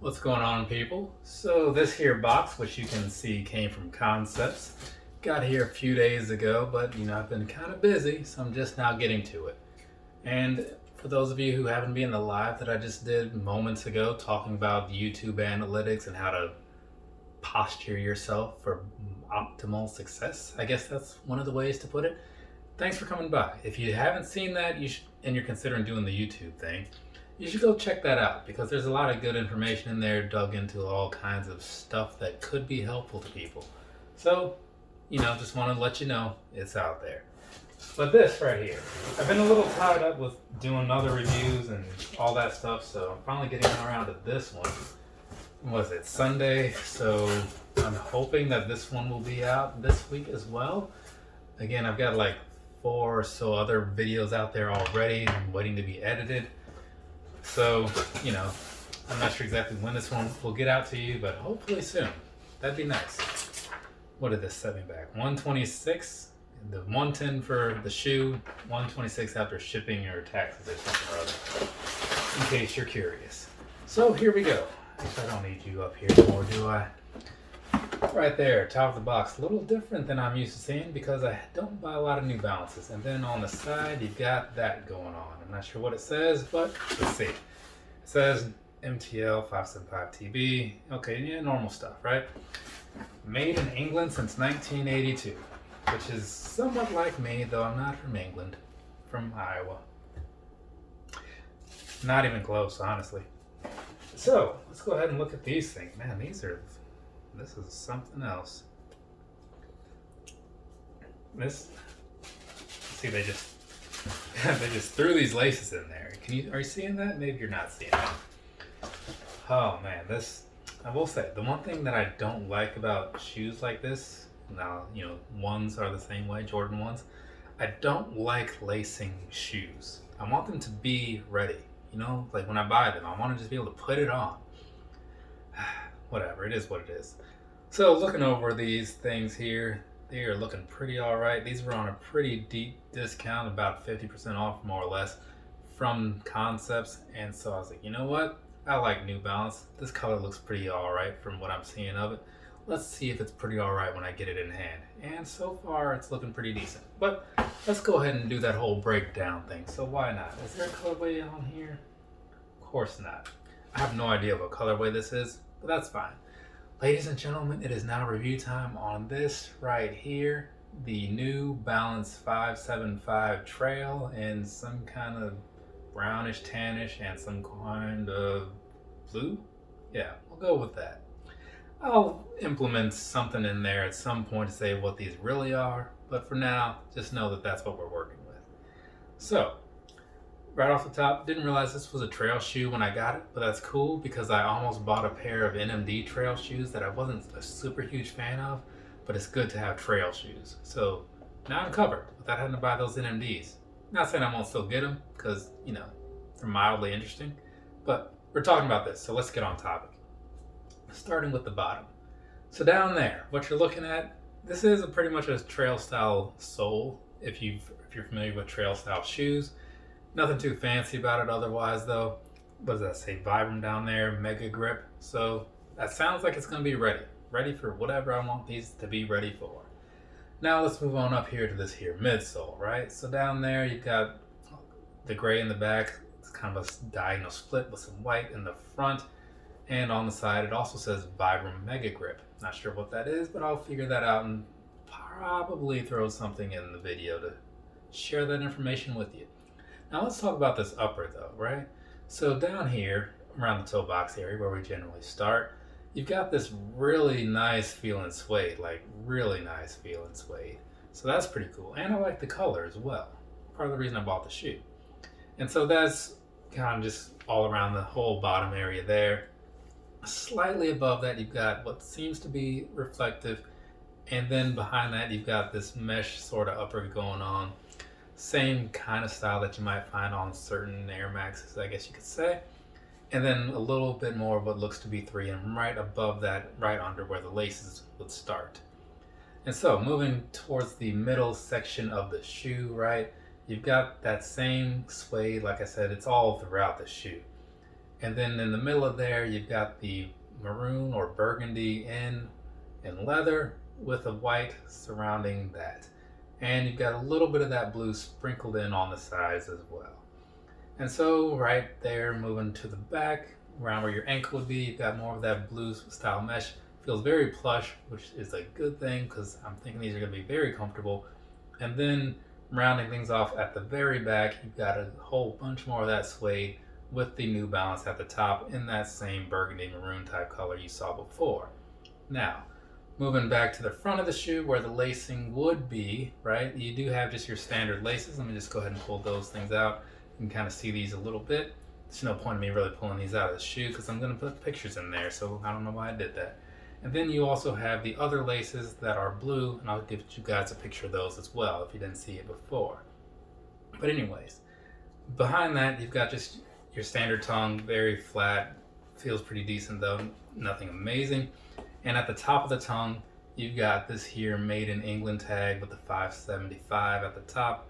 What's going on, people? So this here box, which you can see came from Concepts, got here a few days ago, but I've been kind of busy, so I'm just now getting to it. And for those of you who haven't been in the live that I just did moments ago, talking about YouTube analytics and how to posture yourself for optimal success, I guess that's one of the ways to put it. Thanks for coming by. If you haven't seen that, and you're considering doing the YouTube thing, you should go check that out because there's a lot of good information in there, dug into all kinds of stuff that could be helpful to people. So, just want to let you know it's out there. But this right here, I've been a little tied up with doing other reviews and all that stuff, so I'm finally getting around to this one. Was it Sunday? So I'm hoping that this one will be out this week as well. Again, I've got like 4 or so other videos out there already waiting to be edited. So, I'm not sure exactly when this one will get out to you, but hopefully soon. That'd be nice. What did this set me back? 126, the 110 for the shoe, 126 after shipping or taxes or something or other, in case you're curious. So here we go. I don't need you up here anymore, do I? Right there, top of the box, a little different than I'm used to seeing because I don't buy a lot of New Balances. And then on the side, you've got that going on. I'm not sure what it says, but let's see. It says MTL575TB. Okay, yeah, normal stuff, right? Made in England since 1982, which is somewhat like me, though I'm not from England, from Iowa. Not even close, honestly. So, let's go ahead and look at these things. Man, this is something else. See, they just threw these laces in there. Are you seeing that? Maybe you're not seeing that. Oh man, I will say, the one thing that I don't like about shoes like this, now, ones are the same way, Jordan ones, I don't like lacing shoes. I want them to be ready. Like when I buy them, I want to just be able to put it on. Whatever, it is what it is. So looking over these things here, they are looking pretty all right. These were on a pretty deep discount, about 50% off more or less from Concepts. And so I was like, you know what? I like New Balance. This color looks pretty all right from what I'm seeing of it. Let's see if it's pretty all right when I get it in hand. And so far it's looking pretty decent. But let's go ahead and do that whole breakdown thing. So why not? Is there a colorway on here? Of course not. I have no idea what colorway this is, but that's fine. Ladies and gentlemen, it is now review time on this right here. The New Balance 575 Trail in some kind of brownish, tannish, and some kind of blue. Yeah, we'll go with that. I'll implement something in there at some point to say what these really are, but for now, just know that that's what we're working with. So, right off the top, didn't realize this was a trail shoe when I got it, but that's cool because I almost bought a pair of NMD trail shoes that I wasn't a super huge fan of, but it's good to have trail shoes. So now I'm covered without having to buy those NMDs. Not saying I won't still get them because, they're mildly interesting, but we're talking about this, so let's get on topic. Starting with the bottom. So down there, what you're looking at, this is pretty much a trail style sole if you're familiar with trail style shoes. Nothing too fancy about it otherwise though. What does that say? Vibram down there, mega grip. So that sounds like it's going to be ready for whatever I want these to be ready for. Now let's move on up here to this here midsole, right? So down there you've got the gray in the back. It's kind of a diagonal split with some white in the front. And on the side it also says Vibram Mega Grip. Not sure what that is, but I'll figure that out and probably throw something in the video to share that information with you. Now let's talk about this upper though, right? So down here, around the toe box area where we generally start, you've got this really nice feeling suede, like really nice feeling suede. So that's pretty cool. And I like the color as well. Part of the reason I bought the shoe. And so that's kind of just all around the whole bottom area there. Slightly above that, you've got what seems to be reflective. And then behind that, you've got this mesh sort of upper going on. Same kind of style that you might find on certain Air Maxes, I guess you could say. And then a little bit more of what looks to be 3M right above that, right under where the laces would start. And so moving towards the middle section of the shoe, right, you've got that same suede. Like I said, it's all throughout the shoe. And then in the middle of there, you've got the maroon or burgundy in leather with a white surrounding that. And you've got a little bit of that blue sprinkled in on the sides as well. And so right there, moving to the back, around where your ankle would be, you've got more of that blue style mesh. Feels very plush, which is a good thing because I'm thinking these are going to be very comfortable. And then rounding things off at the very back, you've got a whole bunch more of that suede with the New Balance at the top in that same burgundy maroon type color you saw before. Now, moving back to the front of the shoe where the lacing would be, right? You do have just your standard laces. Let me just go ahead and pull those things out. You can kind of see these a little bit. There's no point in me really pulling these out of the shoe because I'm going to put pictures in there, so I don't know why I did that. And then you also have the other laces that are blue, and I'll give you guys a picture of those as well if you didn't see it before. But anyways, behind that you've got just your standard tongue, very flat, feels pretty decent though, nothing amazing. And at the top of the tongue, you've got this here Made in England tag with the 575 at the top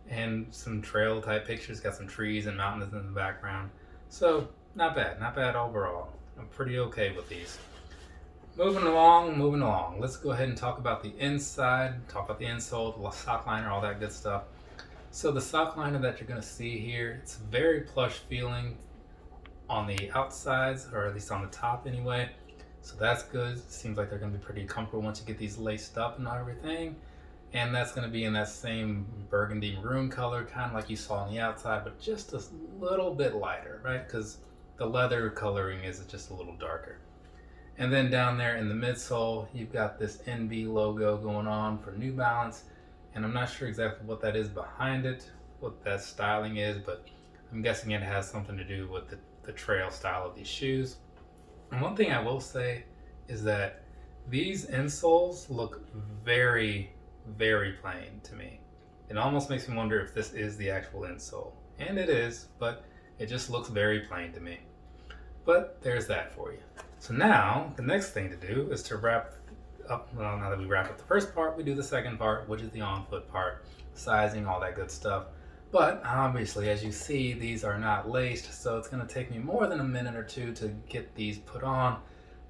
and some trail type pictures, got some trees and mountains in the background. So not bad overall. I'm pretty okay with these. Moving along. Let's go ahead and talk about the inside, talk about the insole, the sock liner, all that good stuff. So the sock liner that you're going to see here, it's very plush feeling on the outsides, or at least on the top anyway. So that's good. Seems like they're going to be pretty comfortable once you get these laced up and everything. And that's going to be in that same burgundy maroon color, kind of like you saw on the outside, but just a little bit lighter, right? Because the leather coloring is just a little darker. And then down there in the midsole, you've got this NB logo going on for New Balance. And I'm not sure exactly what that is behind it, what that styling is, but I'm guessing it has something to do with the trail style of these shoes. And one thing I will say is that these insoles look very, very plain to me. It almost makes me wonder if this is the actual insole. And it is, but it just looks very plain to me. But there's that for you. So now, the next thing to do is to wrap up, well, now that we wrap up the first part, we do the second part, which is the on-foot part, sizing, all that good stuff. But obviously, as you see, these are not laced, so it's going to take me more than a minute or two to get these put on.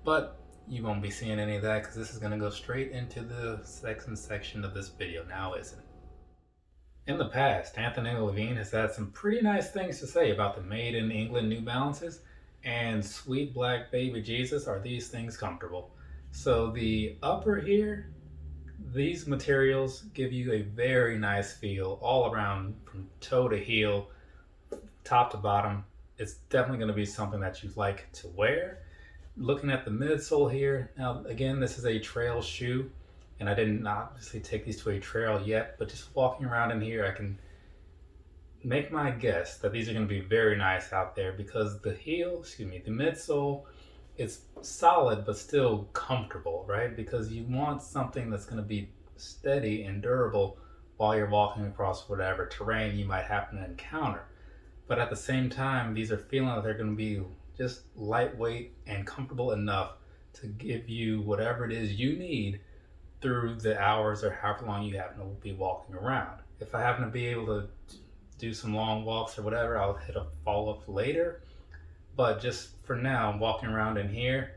But you won't be seeing any of that because this is going to go straight into the second section of this video now, isn't it? In the past, Anthony Levine has had some pretty nice things to say about the Made in England New Balances, and sweet black baby Jesus, are these things comfortable. So the upper here, these materials give you a very nice feel all around from toe to heel, top to bottom. It's definitely going to be something that you like to wear. Looking at the midsole here, now again, this is a trail shoe, and I didn't obviously take these to a trail yet, but just walking around in here, I can make my guess that these are going to be very nice out there because the midsole, it's solid but still comfortable, right? Because you want something that's going to be steady and durable while you're walking across whatever terrain you might happen to encounter. But at the same time, these are feeling like they're going to be just lightweight and comfortable enough to give you whatever it is you need through the hours or however long you happen to be walking around. If I happen to be able to do some long walks or whatever, I'll hit a follow-up later. But just for now, walking around in here,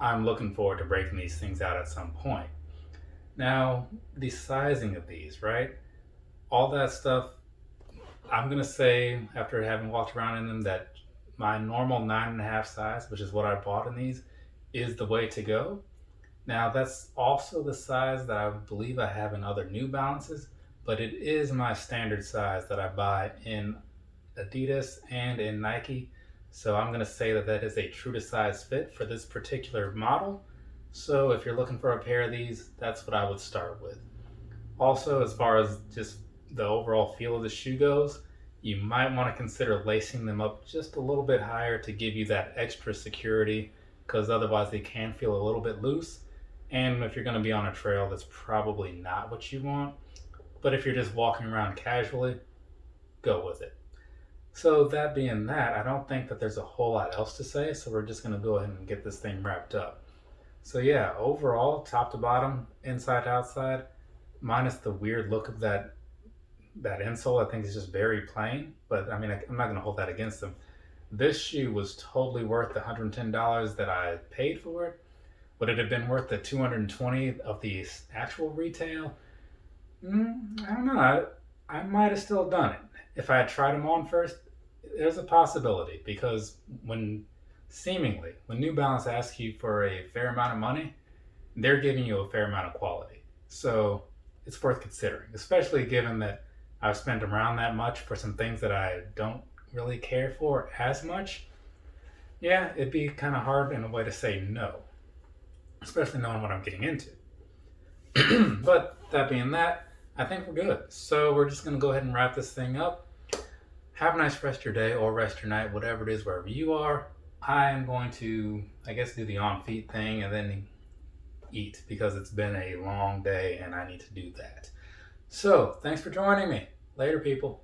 I'm looking forward to breaking these things out at some point. Now, the sizing of these, right? All that stuff, I'm gonna say, after having walked around in them, that my normal 9.5 size, which is what I bought in these, is the way to go. Now, that's also the size that I believe I have in other New Balances, but it is my standard size that I buy in Adidas and in Nike. So I'm going to say that that is a true to size fit for this particular model. So if you're looking for a pair of these, that's what I would start with. Also, as far as just the overall feel of the shoe goes, you might want to consider lacing them up just a little bit higher to give you that extra security, because otherwise they can feel a little bit loose. And if you're going to be on a trail, that's probably not what you want. But if you're just walking around casually, go with it. So that being that, I don't think that there's a whole lot else to say, so we're just going to go ahead and get this thing wrapped up. So yeah, overall, top to bottom, inside to outside, minus the weird look of that insole, I think is just very plain. But I mean, I'm not going to hold that against them. this shoe was totally worth the $110 that I paid for it. Would it have been worth the $220 of the actual retail? I don't know. I might have still done it. If I had tried them on first, there's a possibility, because when New Balance asks you for a fair amount of money, they're giving you a fair amount of quality. So it's worth considering, especially given that I've spent around that much for some things that I don't really care for as much. Yeah, it'd be kind of hard in a way to say no, especially knowing what I'm getting into. But that being that, I think we're good. So we're just going to go ahead and wrap this thing up. Have a nice rest of your day or rest of your night, whatever it is, wherever you are. I am going to, I guess, do the on feet thing and then eat, because it's been a long day and I need to do that. So thanks for joining me. Later, people.